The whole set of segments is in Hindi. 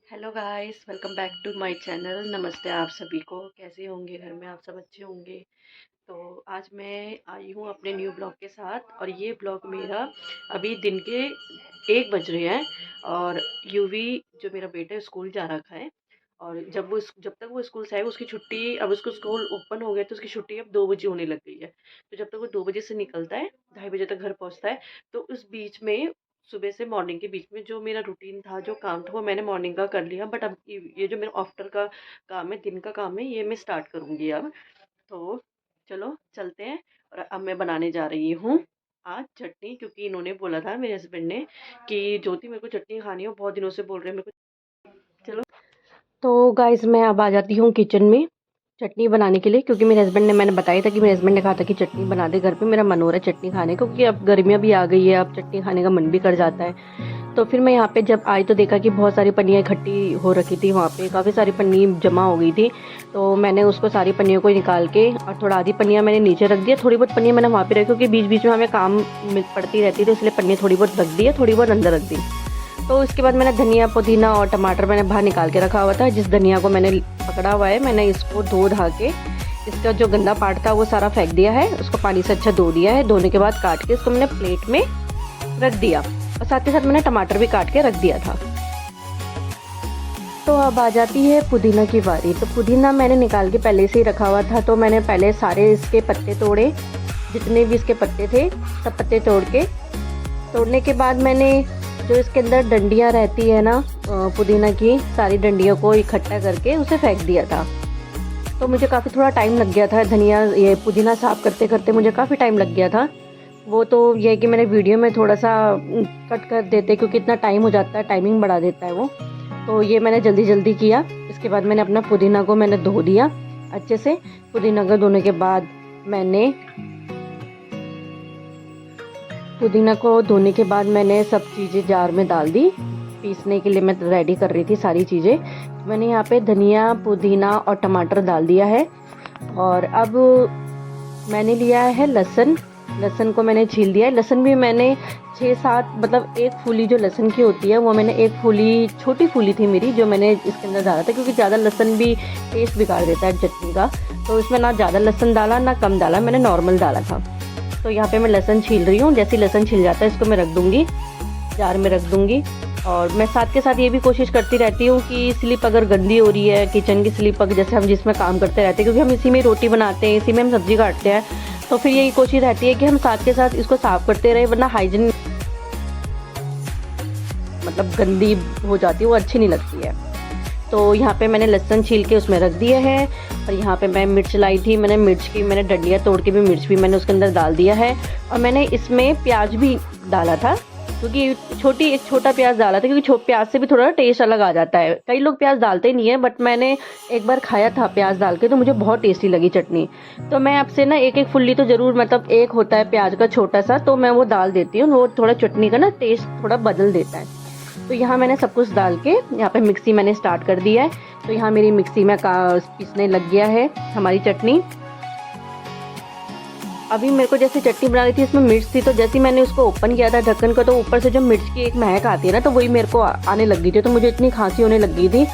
Hello guys, welcome back to my channel. नमस्ते आप सभी को। कैसे होंगे? घर में आप सब अच्छे होंगे। तो आज मैं आई हूँ अपने न्यू ब्लॉग के साथ, और ये ब्लॉग मेरा अभी दिन के 1 बज रहे हैं। और यूवी जो मेरा बेटा है स्कूल जा रखा है। और जब तक वो स्कूल से आए उसकी छुट्टी, अब उसको स्कूल ओपन हो गया तो उसकी छुट्टी अब 2 बजे होने लग गई है। तो जब तक वो 2 बजे से निकलता है, 2:30 बजे तक घर पहुँचता है। तो उस बीच में सुबह से मॉर्निंग के बीच में जो मेरा रूटीन था, जो काम था, वो मैंने मॉर्निंग का कर लिया। बट अब ये जो मेरा आफ्टर का काम है, दिन का काम है, ये मैं स्टार्ट करूँगी अब। तो चलो चलते हैं। और अब मैं बनाने जा रही हूँ आज चटनी, क्योंकि इन्होंने बोला था मेरे हस्बैंड ने कि ज्योति मेरे को चटनी खानी है, वो बहुत दिनों से बोल रहे हैं मेरे को। चलो, तो गाइस मैं अब आ जाती हूँ किचन में चटनी बनाने के लिए, क्योंकि मेरे हस्बैंड ने, मैंने बताया था कि मेरे हस्बैंड ने कहा था कि चटनी बना दे घर पे। मेरा मन हो रहा है चटनी खाने को, क्योंकि अब गर्मियाँ भी आ गई है, अब चटनी खाने का मन भी कर जाता है। तो फिर मैं यहाँ पे जब आई तो देखा कि बहुत सारी पन्नियाँ इकट्ठी हो रखी थी, वहाँ पे काफ़ी सारी पन्नी जमा हो गई थी। तो मैंने उसको सारी पन्नियों को निकाल के, और थोड़ा आधी पन्नियाँ मैंने नीचे रख दिया, थोड़ी बहुत पन्नियाँ मैंने वहाँ पे रखी, क्योंकि बीच बीच में हमें काम पड़ती रहती थी, तो इसलिए पन्नियाँ थोड़ी बहुत रख दी है, थोड़ी बहुत अंदर रख दी। तो उसके बाद मैंने धनिया, पुदीना और टमाटर मैंने बाहर निकाल के रखा हुआ था। जिस धनिया को मैंने पकड़ा हुआ है, मैंने इसको धो धा के, इसका जो गंदा पार्ट था वो सारा फेंक दिया है, उसको पानी से अच्छा धो दिया है। धोने के बाद काट के इसको मैंने प्लेट में रख दिया, और साथ ही साथ मैंने टमाटर भी काट के रख दिया था। तो अब आ जाती है पुदीना की बारी। तो पुदीना मैंने निकाल के पहले से ही रखा हुआ था, तो मैंने पहले सारे इसके पत्ते तोड़े, जितने भी इसके पत्ते थे सब पत्ते तोड़ने के बाद मैंने जो इसके अंदर डंडियाँ रहती है ना पुदीना की, सारी डंडियों को इकट्ठा करके उसे फेंक दिया था। तो मुझे काफ़ी थोड़ा टाइम लग गया था, धनिया ये पुदीना साफ़ करते करते मुझे काफ़ी टाइम लग गया था। वो तो ये है कि मैंने वीडियो में थोड़ा सा कट कर देते, क्योंकि इतना टाइम हो जाता है, टाइमिंग बढ़ा देता है वो। तो ये मैंने जल्दी जल्दी किया। इसके बाद मैंने अपना पुदीना को मैंने धो दिया अच्छे से। पुदीना को धोने के बाद मैंने सब चीज़ें जार में डाल दी। पीसने के लिए मैं रेडी कर रही थी सारी चीज़ें। मैंने यहाँ पे धनिया, पुदीना और टमाटर डाल दिया है। और अब मैंने लिया है लहसुन को मैंने छील दिया है। लहसुन भी मैंने 6-7, मतलब एक फूली जो लहसुन की होती है वो मैंने, एक फूली छोटी फूली थी मेरी, जो मैंने इसके अंदर डाला था, क्योंकि ज़्यादा लहसुन भी टेस्ट बिगाड़ देता है चटनी का। तो इसमें ना ज़्यादा लहसुन डाला ना कम डाला, मैंने नॉर्मल डाला था। तो यहाँ पे मैं लहसुन छील रही हूँ। जैसे लहसुन छिल जाता है इसको मैं रख दूँगी, जार में रख दूँगी। और मैं साथ के साथ ये भी कोशिश करती रहती हूँ कि स्लिप अगर गंदी हो रही है, किचन की स्लिप, जैसे हम जिसमें काम करते रहते हैं, क्योंकि हम इसी में रोटी बनाते हैं, इसी में हम सब्जी काटते हैं, तो फिर यही कोशिश रहती है कि हम साथ के साथ इसको साफ़ करते रहे, वरना हाइजीन मतलब गंदी हो जाती है, वो अच्छी नहीं लगती है। तो यहाँ पे मैंने लहसुन छील के उसमें रख दिए हैं। और यहाँ पे मैं मिर्च लाई थी, मैंने मिर्च की, मैंने डंडियाँ तोड़ के भी मिर्च भी मैंने उसके अंदर डाल दिया है। और मैंने इसमें प्याज भी डाला था, क्योंकि एक छोटा प्याज डाला था, क्योंकि प्याज से भी थोड़ा टेस्ट अलग आ जाता है। कई लोग प्याज डालते नहीं है, बट मैंने एक बार खाया था प्याज डाल के, तो मुझे बहुत टेस्टी लगी चटनी। तो मैं आपसे ना एक एक फुल्ली तो ज़रूर, मतलब एक होता है प्याज का छोटा सा, तो मैं वो डाल देती हूँ। वो थोड़ा चटनी का ना टेस्ट थोड़ा बदल देता है। तो यहाँ मैंने सब कुछ डाल के यहाँ पे मिक्सी मैंने स्टार्ट कर दिया है। तो यहाँ मेरी मिक्सी में पीसने लग गया है हमारी चटनी। अभी मेरे को जैसे चटनी बना रही थी, इसमें मिर्च थी, तो जैसे मैंने उसको ओपन किया था ढक्कन को, तो ऊपर से जो मिर्च की एक महक आती है ना, तो वही मेरे को आने लग गई थी। तो मुझे इतनी खांसी होने लग गई थी,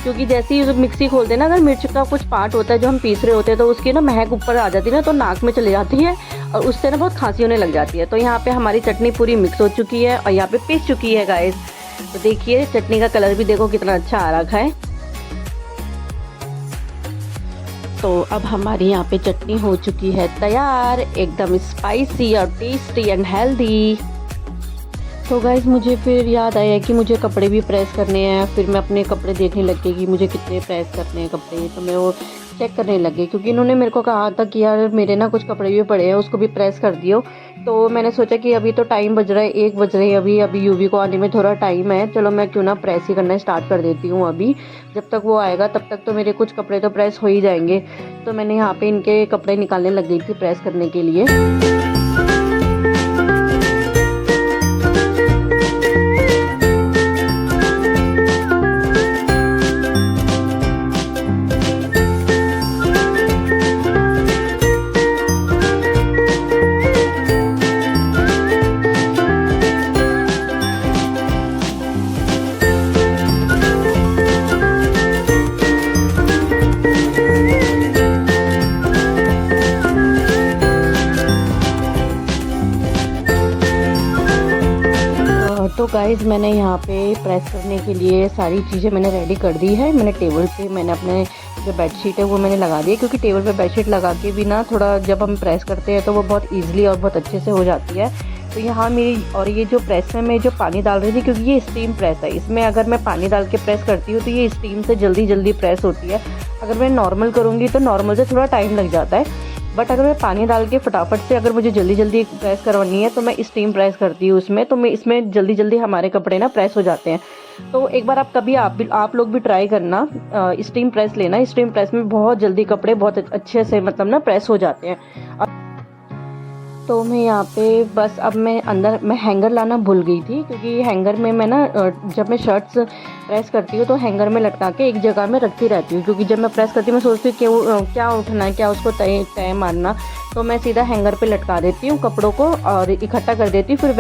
क्योंकि जैसे ही मिक्सी खोलते हैं ना, अगर मिर्च का कुछ पार्ट होता है जो हम पीस रहे होते हैं, तो उसकी ना महक ऊपर आ जाती है ना, तो नाक में चली जाती है, और उससे ना बहुत खांसी होने लग जाती है। तो यहाँ पे हमारी चटनी पूरी मिक्स हो चुकी है, और यहाँ पे पीस चुकी है गाइस। तो देखिए चटनी का कलर भी देखो कितना अच्छा आ रखा है। तो अब हमारी यहाँ पे चटनी हो चुकी है तैयार, एकदम स्पाइसी और टेस्टी एंड हेल्दी। तो गाइज़ मुझे फिर याद आया कि मुझे कपड़े भी प्रेस करने हैं। फिर मैं अपने कपड़े देखने लग गई कि मुझे कितने प्रेस करने हैं कपड़े। तो मैं वो चेक करने लग गई, क्योंकि इन्होंने मेरे को कहा था कि यार मेरे ना कुछ कपड़े भी पड़े हैं, उसको भी प्रेस कर दियो। तो मैंने सोचा कि अभी तो टाइम बज रहा है, 1 बज रहे हैं, अभी यूवी को आने में थोड़ा टाइम है, चलो मैं क्यों ना प्रेस ही करना स्टार्ट कर देती हूँ अभी। जब तक वो आएगा तब तक तो मेरे कुछ कपड़े तो प्रेस हो ही जाएंगे। तो मैंने यहाँ पे इनके कपड़े निकालने लग गई थी प्रेस करने के लिए। गाइस मैंने यहाँ पे प्रेस करने के लिए सारी चीज़ें मैंने रेडी कर दी है। मैंने टेबल पे मैंने अपने जो बेडशीट है वो मैंने लगा दी है, क्योंकि टेबल पे बेडशीट लगा के भी ना थोड़ा जब हम प्रेस करते हैं तो वो बहुत ईजिली और बहुत अच्छे से हो जाती है। तो यहाँ मेरी और ये जो प्रेस में मैं जो पानी डाल रही थी, क्योंकि ये स्टीम प्रेस है, इसमें अगर मैं पानी डाल के प्रेस करती हूँ तो ये स्टीम से जल्दी प्रेस होती है। अगर मैं नॉर्मल करूँगी तो नॉर्मल से थोड़ा टाइम लग जाता है, बट अगर मैं पानी डाल के फटाफट से अगर मुझे जल्दी प्रेस करवानी है तो मैं स्टीम प्रेस करती हूँ उसमें, तो मैं इसमें जल्दी हमारे कपड़े ना प्रेस हो जाते हैं। तो एक बार आप लोग भी ट्राई करना, स्टीम प्रेस लेना। स्टीम प्रेस में बहुत जल्दी कपड़े बहुत अच्छे से मतलब ना प्रेस हो जाते हैं। तो मैं यहाँ पे बस अब मैं हैंगर लाना भूल गई थी, क्योंकि हैंगर में मैं ना जब मैं शर्ट्स प्रेस करती हूँ तो हैंगर में लटका के एक जगह में रखती रहती हूँ, क्योंकि जब मैं प्रेस करती हूँ मैं सोचती हूँ कि क्या उठना है, क्या उसको तय मारना, तो मैं सीधा हैंगर पे लटका देती हूँ कपड़ों को और इकट्ठा कर देती हूँ।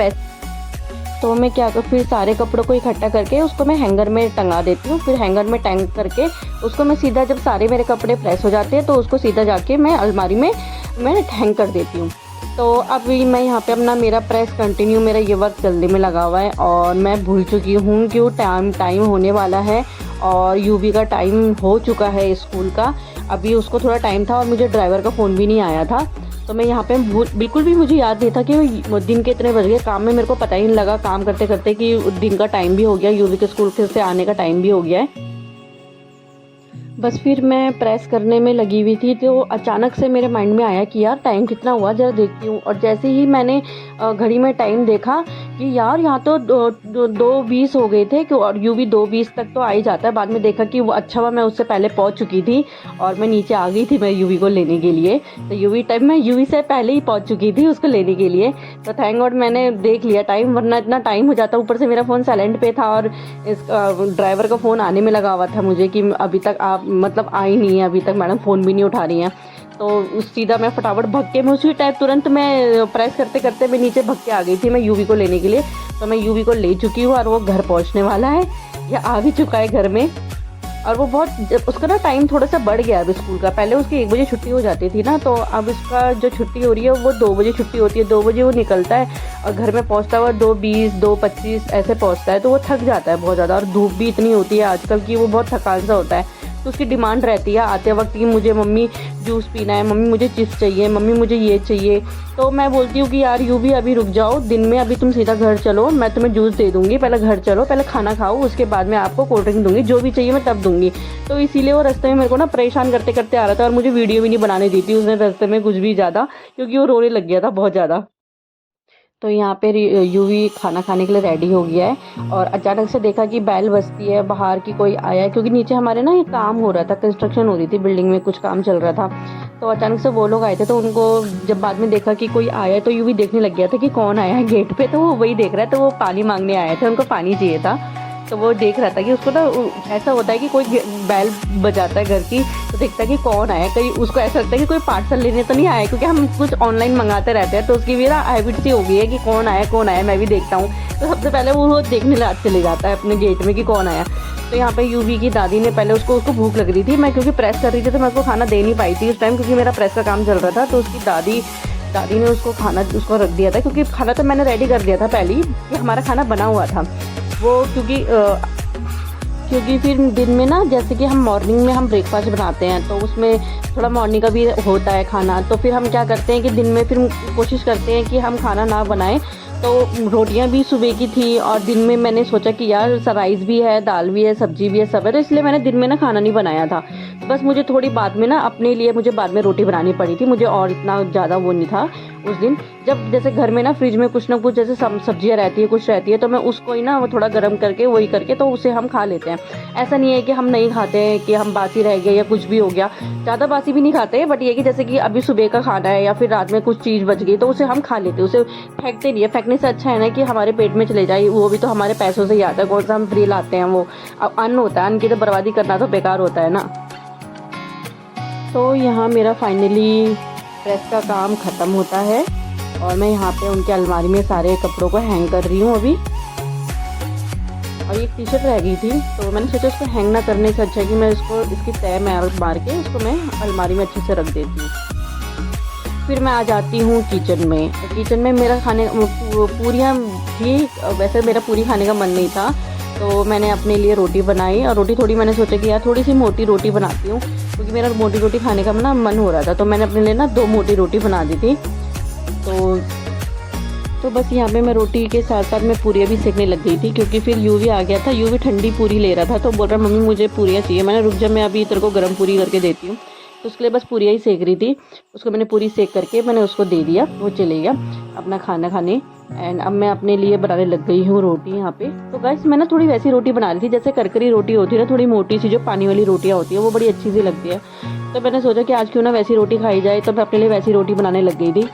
तो मैं फिर सारे कपड़ों को इकट्ठा करके उसको मैं हैंगर में टंगा देती हूँ। फिर हैंगर में टंग करके उसको मैं सीधा, जब सारे मेरे कपड़े प्रेस हो जाते हैं तो उसको सीधा जाके मैं अलमारी में हैंग कर देती हूँ। तो अभी मैं यहाँ पे अपना मेरा प्रेस कंटिन्यू, मेरा ये वर्क जल्दी में लगा हुआ है और मैं भूल चुकी हूँ कि वो टाइम होने वाला है और यूवी का टाइम हो चुका है स्कूल का। अभी उसको थोड़ा टाइम था और मुझे ड्राइवर का फ़ोन भी नहीं आया था, तो मैं यहाँ पे बिल्कुल भी मुझे याद नहीं था कि दिन के इतने बज गए। काम में मेरे को पता ही नहीं लगा काम करते करते कि दिन का टाइम भी हो गया, यूवी के स्कूल से आने का टाइम भी हो गया है। बस फिर मैं प्रेस करने में लगी हुई थी तो अचानक से मेरे माइंड में आया कि यार टाइम कितना हुआ ज़रा देखती हूँ। और जैसे ही मैंने घड़ी में टाइम देखा कि यार यहाँ तो 2:20 हो गए थे, और यूवी 2:20 तक तो आ ही जाता है। बाद में देखा कि वो अच्छा हुआ मैं उससे पहले पहुँच चुकी थी और मैं नीचे आ गई थी मैं यूवी को लेने के लिए। तो मैं यूवी से पहले ही पहुँच चुकी थी उसको लेने के लिए। तो थैंक गॉड मैंने देख लिया टाइम, वरना इतना टाइम हो जाता। ऊपर से मेरा फ़ोन साइलेंट पे था और इस ड्राइवर का फ़ोन आने में लगा हुआ था मुझे कि अभी तक आप मतलब आई नहीं है, अभी तक मैडम फ़ोन भी नहीं उठा रही हैं। तो सीधा मैं फटाफट भग के मैं उसी टाइप तुरंत मैं प्रेस करते करते मैं नीचे भग के आ गई थी मैं यूवी को लेने के लिए। तो मैं यूवी को ले चुकी हूँ और वो घर पहुँचने वाला है या आ भी चुका है घर में। और वो बहुत उसका ना टाइम थोड़ा सा बढ़ गया अब स्कूल का। पहले उसकी 1 बजे छुट्टी हो जाती थी ना, तो अब इसका जो छुट्टी हो रही है वो 2 बजे छुट्टी होती है। 2 बजे वो निकलता है और घर में पहुंचता हुआ 2:20 2:25 ऐसे पहुंचता है। तो वो थक जाता है बहुत ज़्यादा, और धूप भी इतनी होती है आजकल की वो बहुत थकान सा होता है। तो उसकी डिमांड रहती है आते वक्त कि मुझे मम्मी जूस पीना है, मम्मी मुझे चिप्स चाहिए, मम्मी मुझे ये चाहिए। तो मैं बोलती हूँ कि यार यू भी अभी रुक जाओ, दिन में अभी तुम सीधा घर चलो, मैं तुम्हें जूस दे दूँगी, पहले घर चलो, पहले खाना खाओ, उसके बाद में आपको कोल्ड ड्रिंक दूँगी, जो भी चाहिए मैं तब दूँगी। तो इसीलिए वो रास्ते में मेरे को ना परेशान करते करते आ रहा था और मुझे वीडियो भी नहीं बनाने दी थी उसने रास्ते में कुछ भी ज़्यादा, क्योंकि वो रोने लग गया था बहुत ज़्यादा। तो यहाँ पे यूवी खाना खाने के लिए रेडी हो गया है और अचानक से देखा कि बैल बजती है, बाहर की कोई आया है, क्योंकि नीचे हमारे ना ये काम हो रहा था, कंस्ट्रक्शन हो रही थी, बिल्डिंग में कुछ काम चल रहा था। तो अचानक से वो लोग आए थे, तो उनको जब बाद में देखा कि कोई आया है तो यूवी देखने लग गया था कि कौन आया है गेट पे। तो वो वही देख रहा है, तो वो पानी मांगने आए थे, उनको पानी चाहिए था। तो वो देख रहा था कि उसको ना ऐसा होता है कि कोई बैल बजाता है घर की, तो देखता है कि कौन आया, कहीं उसको ऐसा लगता है कि कोई पार्सल लेने तो नहीं आया, क्योंकि हम कुछ ऑनलाइन मंगाते रहते हैं। तो उसकी भी ना हैबिट सी हो गई है कि कौन आया मैं भी देखता हूँ। तो सबसे पहले वो देखने चले जाता है अपने गेट में कि कौन आया। तो यहाँ पे यूवी की दादी ने पहले उसको भूख लग रही थी, मैं क्योंकि प्रेस कर रही थी तो मैं उसको खाना दे नहीं पाई थी उस टाइम, क्योंकि मेरा प्रेस का काम चल रहा था। तो उसकी दादी ने उसको खाना रख दिया था, क्योंकि खाना तो मैंने रेडी कर दिया था पहले ही कि हमारा खाना बना हुआ था वो, क्योंकि फिर दिन में ना जैसे कि हम मॉर्निंग में हम ब्रेकफास्ट बनाते हैं तो उसमें थोड़ा मॉर्निंग का भी होता है खाना। तो फिर हम क्या करते हैं कि दिन में फिर कोशिश करते हैं कि हम खाना ना बनाएं। तो रोटियां भी सुबह की थी और दिन में मैंने सोचा कि यार राइस भी है, दाल भी है, सब्जी भी है, सब है, तो इसलिए मैंने दिन में ना खाना नहीं बनाया था। बस मुझे थोड़ी बाद में ना अपने लिए मुझे बाद में रोटी बनानी पड़ी थी, मुझे और इतना ज़्यादा वो नहीं था उस दिन। जब जैसे घर में ना फ्रिज में कुछ ना कुछ जैसे सब्जियां रहती है, कुछ रहती है, तो मैं उसको ही ना वो थोड़ा गर्म करके वही करके तो उसे हम खा लेते हैं। ऐसा नहीं है कि हम नहीं खाते हैं कि हम बासी रह गए या कुछ भी हो गया, ज़्यादा बासी भी नहीं खाते, बट ये कि जैसे कि अभी सुबह का खाना है या फिर रात में कुछ चीज़ बच गई तो उसे हम खा लेते हैं, उसे फेंकते नहीं है। फेंकने से अच्छा है ना कि हमारे पेट में चले जाए, वो भी तो हमारे पैसों से ही आता है, कौन सा हम फ्री लाते हैं, वो अब अन्न होता है, अन्न की तो बर्बादी करना तो बेकार होता है ना। तो यहाँ मेरा फाइनली प्रेस का काम ख़त्म होता है और मैं यहाँ पे उनके अलमारी में सारे कपड़ों को हैंग कर रही हूँ अभी। और ये टी शर्ट रह गई थी तो मैंने सोचा उसको हैंग ना करने से अच्छा है कि मैं इसकी तय मार के इसको मैं अलमारी में अच्छे से रख देती हूँ। फिर मैं आ जाती हूँ किचन में। किचन में मेरा खाने पूरियाँ थी। वैसे मेरा पूरी खाने का मन नहीं था, तो मैंने अपने लिए रोटी बनाई। और रोटी थोड़ी मैंने सोचा कि यार थोड़ी सी मोटी रोटी बनाती हूँ, क्योंकि मेरा मोटी रोटी खाने का ना मन हो रहा था। तो मैंने अपने लिए ना 2 मोटी रोटी बना दी थी। तो बस यहाँ पे मैं रोटी के साथ साथ मैं पूरियाँ भी सेकने लग गई थी, क्योंकि फिर यूवी आ गया था। यूवी ठंडी पूरी ले रहा था, तो बोल रहा मम्मी मुझे पूरियाँ चाहिए। मैंने रुक जा, मैं अभी तेरे को गर्म पूरी करके देती हूँ। तो उसके लिए बस पूरियाँ ही सेक रही थी। उसको मैंने पूरी सेक करके मैंने उसको दे दिया, वो चले गया अपना खाना खाने। एंड अब मैं अपने लिए बनाने लग गई हूँ रोटी यहाँ पे। तो गाइस मैं ना थोड़ी वैसी रोटी बना रही थी जैसे करकरी रोटी होती है ना, थोड़ी मोटी सी जो पानी वाली रोटियाँ होती है, वो बड़ी अच्छी सी लगती है। तो मैंने सोचा कि आज क्यों ना वैसी रोटी खाई जाए, तो मैं अपने लिए वैसी रोटी बनाने लग गई थी।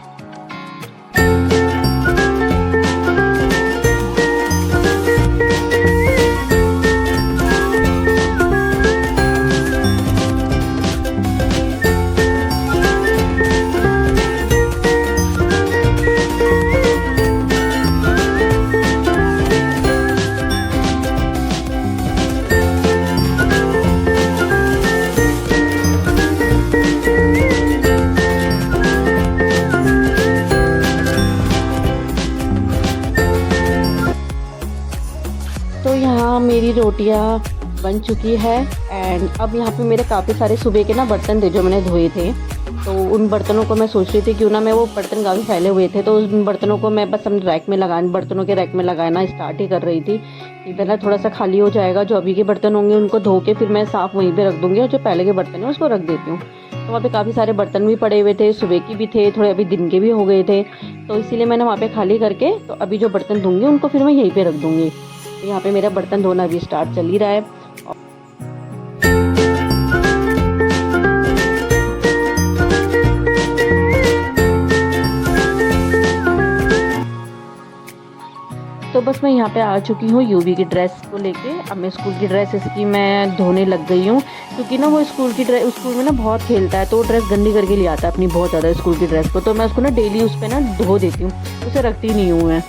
तो यहाँ मेरी रोटियाँ बन चुकी है। एंड अब यहाँ पे मेरे काफ़ी सारे सुबह के ना बर्तन थे जो मैंने धोए थे। तो उन बर्तनों को मैं सोच रही थी क्यों ना मैं, वो बर्तन काफ़ी फैले हुए थे, तो उन बर्तनों को मैं बस अपने रैक में लगाने, बर्तनों के रैक में लगाना स्टार्ट ही कर रही थी कि पहले थोड़ा सा खाली हो जाएगा। जो अभी के बर्तन होंगे उनको धो के फिर मैं साफ़ वहीं पर रख दूँगी, और जो पहले के बर्तन है उसको रख देती हूँ। तो वहाँ पे काफ़ी सारे बर्तन भी पड़े हुए थे, सुबह की भी थे, थोड़े अभी दिन के भी हो गए थे। तो इसीलिए मैंने वहाँ पे खाली करके, तो अभी जो बर्तन धोंगी उनको फिर मैं यहीं पे रख दूँगी। तो यहाँ पे मेरा बर्तन धोना भी स्टार्ट चल ही रहा है। तो बस मैं यहाँ पे आ चुकी हूँ यूवी की ड्रेस को लेके। अब मैं स्कूल की ड्रेस इसकी मैं धोने लग गई हूँ, क्योंकि ना वो स्कूल की ड्रेस, स्कूल में ना बहुत खेलता है, तो वो ड्रेस गंदी करके ले आता है अपनी बहुत ज़्यादा स्कूल की ड्रेस को। तो मैं उसको ना डेली उस पर ना धो देती हूँ, उसे रखती नहीं हूँ मैं।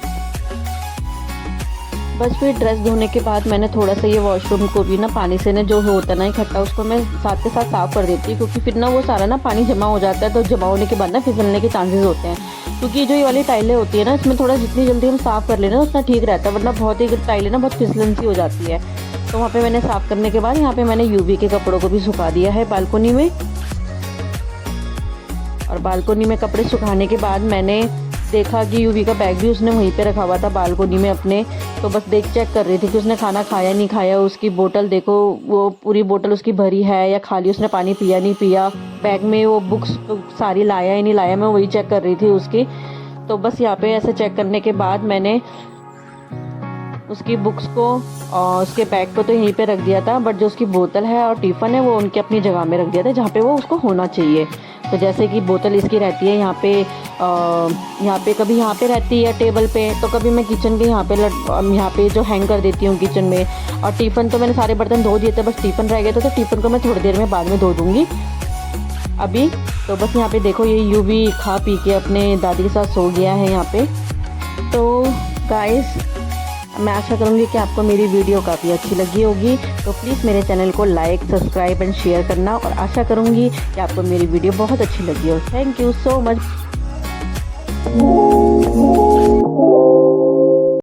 बस फिर ड्रेस धोने के बाद मैंने थोड़ा सा ये वॉशरूम को भी ना पानी से ना जो होता है ना इकट्ठा, उसको मैं साथ के साथ साफ़ कर देती हूँ, क्योंकि फिर ना वो सारा ना पानी जमा हो जाता है। तो जमा होने के बाद ना फिसलने के चांसेस होते हैं, क्योंकि जो ये वाली टाइलें होती है ना, इसमें थोड़ा जितनी जल्दी हम साफ़ कर लेना उतना ठीक रहता है, वरना बहुत ही टाइलें ना बहुत फिसलन सी हो जाती है। तो वहाँ पे मैंने साफ़ करने के बाद यहाँ पे मैंने यूवी के कपड़ों को भी सुखा दिया है बालकोनी में। और बालकोनी में कपड़े सुखाने के बाद मैंने देखा कि यूवी का बैग भी उसने वहीं पे रखा हुआ था बालकोनी में अपने। तो बस चेक कर रही थी कि उसने खाना खाया नहीं खाया। उसकी बोतल देखो, वो पूरी बोतल उसकी भरी है या खाली, उसने पानी पिया नहीं पिया, बैग में वो बुक्स तो सारी लाया ही नहीं लाया, मैं वही चेक कर रही थी उसकी। तो बस यहाँ पे ऐसे चेक करने के बाद मैंने उसकी बुक्स को और उसके बैग को तो यहीं पे रख दिया था, बट जो उसकी बोतल है और टिफ़िन है वो उनके अपनी जगह में रख दिया था जहाँ पे वो उसको होना चाहिए। तो जैसे कि बोतल इसकी रहती है यहाँ पे कभी यहाँ पे रहती है टेबल पे, तो कभी मैं किचन के यहाँ पे जो हैंग कर देती हूँ किचन में। और टिफ़िन तो मैंने सारे बर्तन धो दिए थे, बस टिफ़िन रह गया था, तो टिफ़िन को मैं थोड़ी देर में बाद में धो दूँगी अभी। तो बस यहाँ पे देखो ये यूवी खा पी के अपने दादी के साथ सो गया है यहाँ पे। तो गाइस मैं आशा करूँगी कि आपको मेरी वीडियो काफ़ी अच्छी लगी होगी। तो प्लीज़ मेरे चैनल को लाइक, सब्सक्राइब एंड शेयर करना, और आशा करूँगी कि आपको मेरी वीडियो बहुत अच्छी लगी हो। Thank you so much.